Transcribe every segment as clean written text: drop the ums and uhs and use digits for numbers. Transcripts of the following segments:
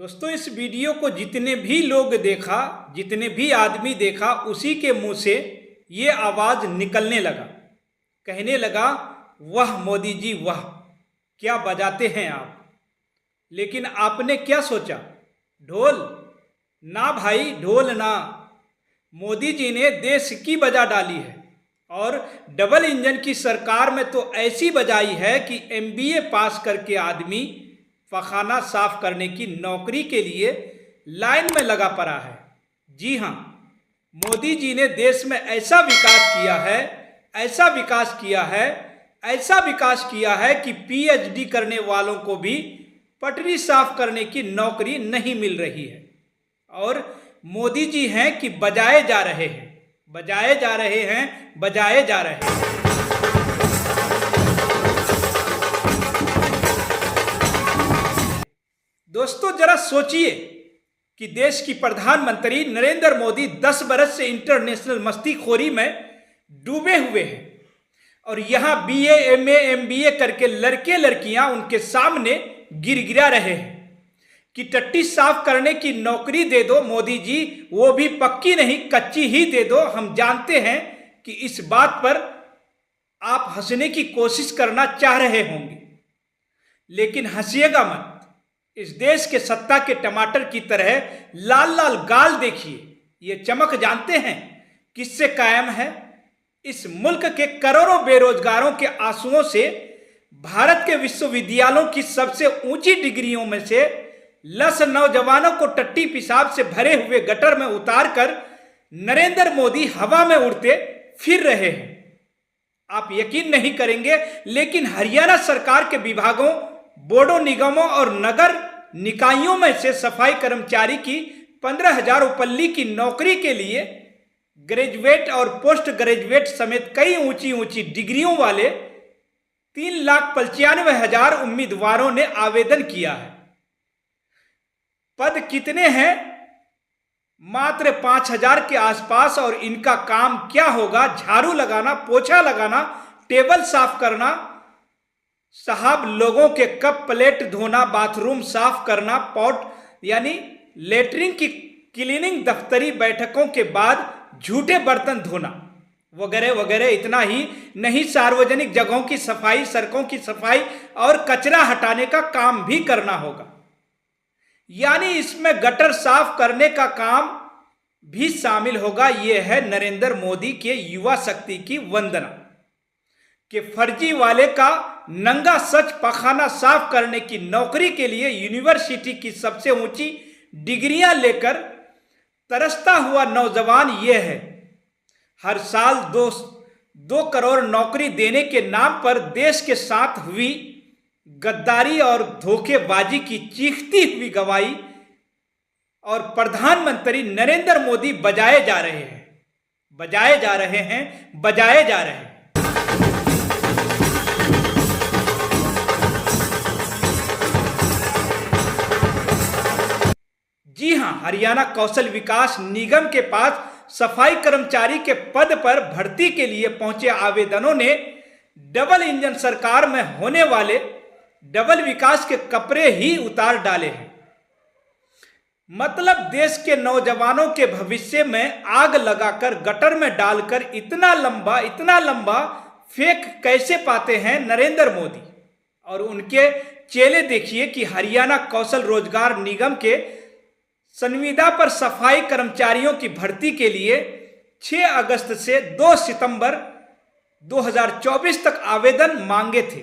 दोस्तों, इस वीडियो को जितने भी लोग देखा, जितने भी आदमी देखा, उसी के मुंह से ये आवाज निकलने लगा, कहने लगा, वाह मोदी जी वाह, क्या बजाते हैं आप। लेकिन आपने क्या सोचा? ढोल? ना भाई, ढोल ना। मोदी जी ने देश की बजा डाली है और डबल इंजन की सरकार में तो ऐसी बजाई है कि एमबीए पास करके आदमी पखाना साफ करने की नौकरी के लिए लाइन में लगा पड़ा है। जी हाँ, मोदी जी ने देश में ऐसा विकास किया है, ऐसा विकास किया है, ऐसा विकास किया है कि पीएचडी करने वालों को भी पटरी साफ करने की नौकरी नहीं मिल रही है। और मोदी जी हैं कि बजाए जा रहे हैं, बजाए जा रहे हैं, बजाए जा रहे हैं। दोस्तों, जरा सोचिए कि देश की प्रधानमंत्री नरेंद्र मोदी 10 बरस से इंटरनेशनल मस्तीखोरी में डूबे हुए हैं और यहां बीए, एमए, एमबीए करके लड़के लड़कियां उनके सामने गिरगिरा रहे हैं कि टट्टी साफ करने की नौकरी दे दो मोदी जी, वो भी पक्की नहीं कच्ची ही दे दो। हम जानते हैं कि इस बात पर आप हंसने की कोशिश करना चाह रहे होंगे, लेकिन हंसिएगा मत। इस देश के सत्ता के टमाटर की तरह लाल लाल गाल देखिए। ये चमक जानते हैं किससे कायम है? इस मुल्क के करोड़ों बेरोजगारों के आंसुओं से, भारत के विश्वविद्यालयों की सबसे ऊंची डिग्रियों में से लस नौजवानों को टट्टी पेशाब से भरे हुए गटर में उतारकर नरेंद्र मोदी हवा में उड़ते फिर रहे हैं। आप यकीन नहीं करेंगे, लेकिन हरियाणा सरकार के विभागों, बोर्डों, निगमों और नगर निकायों में से सफाई कर्मचारी की 15,000 उपल्ली की नौकरी के लिए ग्रेजुएट और पोस्ट ग्रेजुएट समेत कई ऊंची ऊंची डिग्रियों वाले 3,95,000 उम्मीदवारों ने आवेदन किया है। पद कितने हैं? मात्र 5,000 के आसपास। और इनका काम क्या होगा? झाड़ू लगाना, पोछा लगाना, टेबल साफ करना, साहब लोगों के कप प्लेट धोना, बाथरूम साफ करना, पॉट यानी लेटरिन की क्लीनिंग, दफ्तरी बैठकों के बाद झूठे बर्तन धोना वगैरह वगैरह। इतना ही नहीं, सार्वजनिक जगहों की सफाई, सड़कों की सफाई और कचरा हटाने का काम भी करना होगा। यानी इसमें गटर साफ करने का काम भी शामिल होगा। यह है नरेंद्र मोदी के युवा शक्ति की वंदना कि फर्जी वाले का नंगा सच पखाना साफ करने की नौकरी के लिए यूनिवर्सिटी की सबसे ऊंची डिग्रियां लेकर तरसता हुआ नौजवान यह है। हर साल 2 करोड़ नौकरी देने के नाम पर देश के साथ हुई गद्दारी और धोखेबाजी की चीखती हुई गवाही और प्रधानमंत्री नरेंद्र मोदी बजाए जा रहे हैं, बजाए जा रहे हैं, बजाए जा रहे हैं। जी हां, हरियाणा कौशल विकास निगम के पास सफाई कर्मचारी के पद पर भर्ती के लिए पहुंचे आवेदनों ने डबल इंजन सरकार में होने वाले डबल विकास के कपड़े ही उतार डाले हैं। मतलब देश के नौजवानों के भविष्य में आग लगाकर गटर में डालकर इतना लंबा फेंक कैसे पाते हैं नरेंद्र मोदी और उनके चेले। देखिए कि हरियाणा कौशल रोजगार निगम के संविदा पर सफाई कर्मचारियों की भर्ती के लिए 6 अगस्त से 2 सितंबर 2024 तक आवेदन मांगे थे।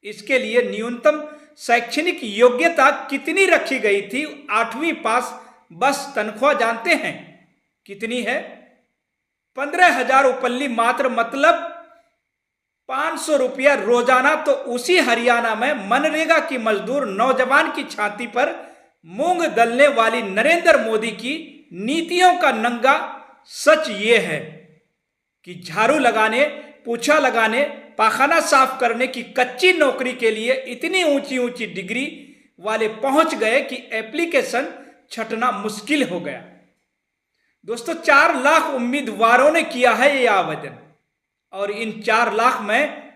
इसके लिए न्यूनतम शैक्षणिक योग्यता कितनी रखी गई थी? 8वीं पास। बस तनख्वाह जानते हैं कितनी है? 15,000 उपल्ली मात्र, मतलब 500 रुपया रोजाना। तो उसी हरियाणा में मनरेगा की मजदूर नौजवान की छाती पर मूंग दलने वाली नरेंद्र मोदी की नीतियों का नंगा सच ये है कि झाड़ू लगाने, पोछा लगाने, पाखाना साफ करने की कच्ची नौकरी के लिए इतनी ऊंची ऊंची डिग्री वाले पहुंच गए कि एप्लीकेशन छटना मुश्किल हो गया। दोस्तों, 4 लाख उम्मीदवारों ने किया है ये आवेदन और इन 4 लाख में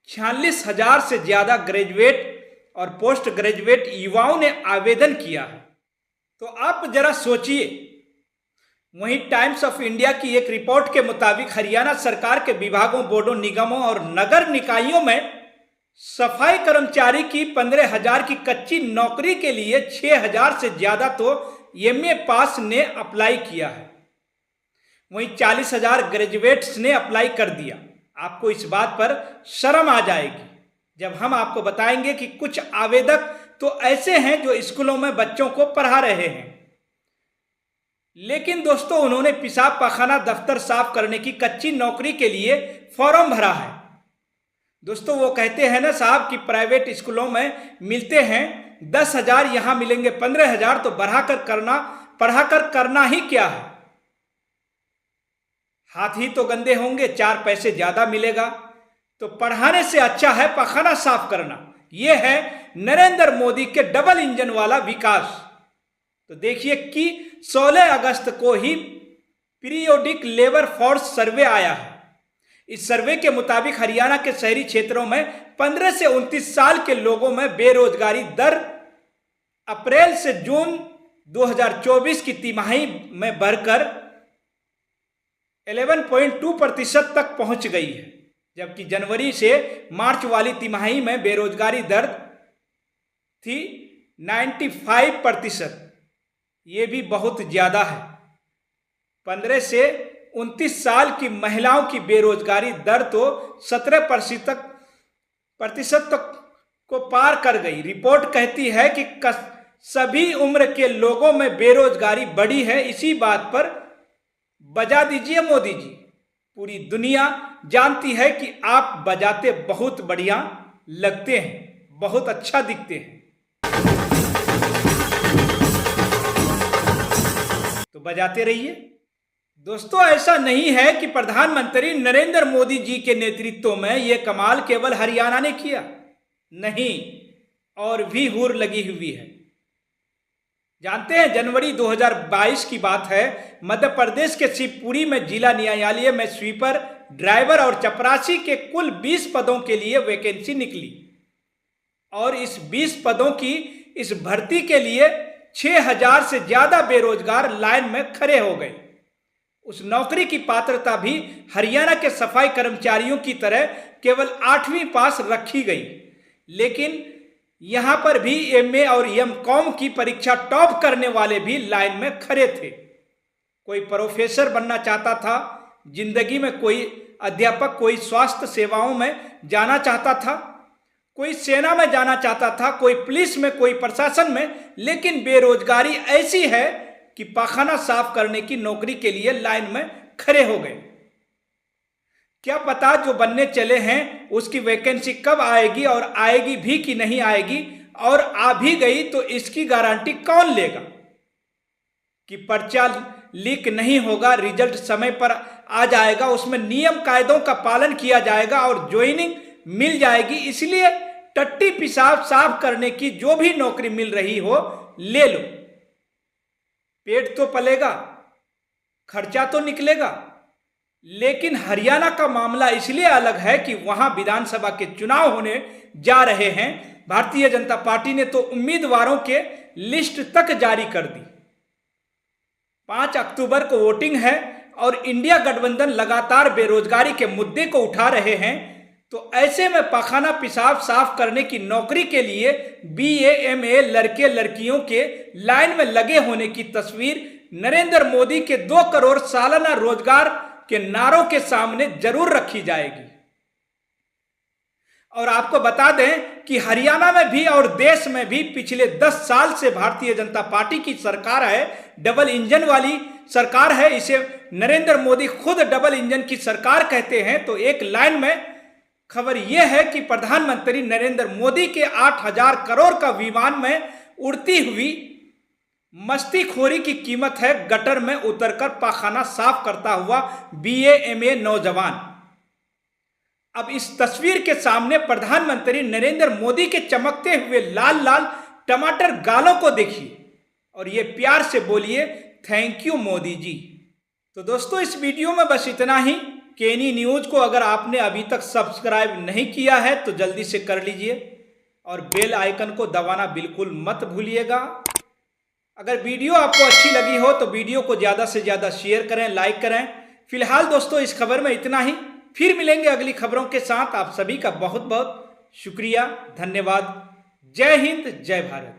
46,000 से ज्यादा ग्रेजुएट और पोस्ट ग्रेजुएट युवाओं ने आवेदन किया है। तो आप जरा सोचिए, वहीं टाइम्स ऑफ इंडिया की एक रिपोर्ट के मुताबिक हरियाणा सरकार के विभागों, बोर्डों, निगमों और नगर निकायों में सफाई कर्मचारी की 15,000 की कच्ची नौकरी के लिए 6,000 से ज्यादा तो एमए पास ने अप्लाई किया है। वहीं 40,000 ग्रेजुएट्स ने अप्लाई कर दिया। आपको इस बात पर शर्म आ जाएगी जब हम आपको बताएंगे कि कुछ आवेदक तो ऐसे हैं जो स्कूलों में बच्चों को पढ़ा रहे हैं, लेकिन दोस्तों उन्होंने पेशाब पाखाना दफ्तर साफ करने की कच्ची नौकरी के लिए फॉर्म भरा है। दोस्तों वो कहते हैं ना साहब कि प्राइवेट स्कूलों में मिलते हैं 10,000, यहां मिलेंगे 15,000, तो पढ़ाकर करना ही क्या है। हाथ ही तो गंदे होंगे, 4 पैसे ज्यादा मिलेगा, तो पढ़ाने से अच्छा है पाखाना साफ करना। यह है नरेंद्र मोदी के डबल इंजन वाला विकास। तो देखिए कि 16 अगस्त को ही पीरियोडिक लेबर फोर्स सर्वे आया है। इस सर्वे के मुताबिक हरियाणा के शहरी क्षेत्रों में 15 से 29 साल के लोगों में बेरोजगारी दर अप्रैल से जून 2024 की तिमाही में बढ़कर 11.2% तक पहुंच गई है, जबकि जनवरी से मार्च वाली तिमाही में बेरोजगारी दर थी 95%। ये भी बहुत ज्यादा है। 15 से 29 साल की महिलाओं की बेरोजगारी दर तो 17% तक को पार कर गई। रिपोर्ट कहती है कि सभी उम्र के लोगों में बेरोजगारी बढ़ी है। इसी बात पर बजा दीजिए मोदी जी। पूरी दुनिया जानती है कि आप बजाते बहुत बढ़िया लगते हैं, बहुत अच्छा दिखते हैं, तो बजाते रहिए। दोस्तों ऐसा नहीं है कि प्रधानमंत्री नरेंद्र मोदी जी के नेतृत्व में यह कमाल केवल हरियाणा ने किया, नहीं, और भी हुर लगी हुई है। जानते हैं जनवरी 2022 की बात है, मध्य प्रदेश के शिवपुरी में जिला न्यायालय में स्वीपर, ड्राइवर और चपरासी के कुल 20 पदों के लिए वैकेंसी निकली और इस 20 पदों की इस भर्ती के लिए 6,000 से ज्यादा बेरोजगार लाइन में खड़े हो गए। उस नौकरी की पात्रता भी हरियाणा के सफाई कर्मचारियों की तरह केवल 8वीं पास रखी गई, लेकिन यहां पर भी एमए और एमकॉम की परीक्षा टॉप करने वाले भी लाइन में खड़े थे। कोई प्रोफेसर बनना चाहता था जिंदगी में, कोई अध्यापक, कोई स्वास्थ्य सेवाओं में जाना चाहता था, कोई सेना में जाना चाहता था, कोई पुलिस में, कोई प्रशासन में, लेकिन बेरोजगारी ऐसी है कि पाखाना साफ करने की नौकरी के लिए लाइन में खड़े हो गए। क्या पता जो बनने चले हैं उसकी वैकेंसी कब आएगी और आएगी भी कि नहीं आएगी, और आ भी गई तो इसकी गारंटी कौन लेगा कि पर्चा लीक नहीं होगा, रिजल्ट समय पर आ जाएगा, उसमें नियम कायदों का पालन किया जाएगा और ज्वाइनिंग मिल जाएगी। इसलिए टट्टी पेशाब साफ करने की जो भी नौकरी मिल रही हो ले लो, पेट तो पलेगा, खर्चा तो निकलेगा। लेकिन हरियाणा का मामला इसलिए अलग है कि वहां विधानसभा के चुनाव होने जा रहे हैं। भारतीय जनता पार्टी ने तो उम्मीदवारों के लिस्ट तक जारी कर दी। 5 अक्टूबर को वोटिंग है और इंडिया गठबंधन लगातार बेरोजगारी के मुद्दे को उठा रहे हैं। तो ऐसे में पाखाना पेशाब साफ करने की नौकरी के लिए बीए, एमए लड़के लड़कियों के लाइन में लगे होने की तस्वीर नरेंद्र मोदी के 2 करोड़ सालाना रोजगार के नारों के सामने जरूर रखी जाएगी। और आपको बता दें कि हरियाणा में भी और देश में भी पिछले 10 साल से भारतीय जनता पार्टी की सरकार है, डबल इंजन वाली सरकार है। इसे नरेंद्र मोदी खुद डबल इंजन की सरकार कहते हैं। तो एक लाइन में खबर यह है कि प्रधानमंत्री नरेंद्र मोदी के 8,000 करोड़ का विमान में उड़ती हुई मस्तीखोरी की कीमत है गटर में उतरकर पाखाना साफ करता हुआ बीए, एमए नौजवान। अब इस तस्वीर के सामने प्रधानमंत्री नरेंद्र मोदी के चमकते हुए लाल लाल टमाटर गालों को देखिए और ये प्यार से बोलिए थैंक यू मोदी जी। तो दोस्तों इस वीडियो में बस इतना ही। केनी न्यूज को अगर आपने अभी तक सब्सक्राइब नहीं किया है तो जल्दी से कर लीजिए और बेल आइकन को दबाना बिल्कुल मत भूलिएगा। अगर वीडियो आपको अच्छी लगी हो तो वीडियो को ज़्यादा से ज़्यादा शेयर करें, लाइक करें। फिलहाल दोस्तों इस खबर में इतना ही। फिर मिलेंगे अगली खबरों के साथ। आप सभी का बहुत बहुत शुक्रिया, धन्यवाद। जय हिंद, जय भारत।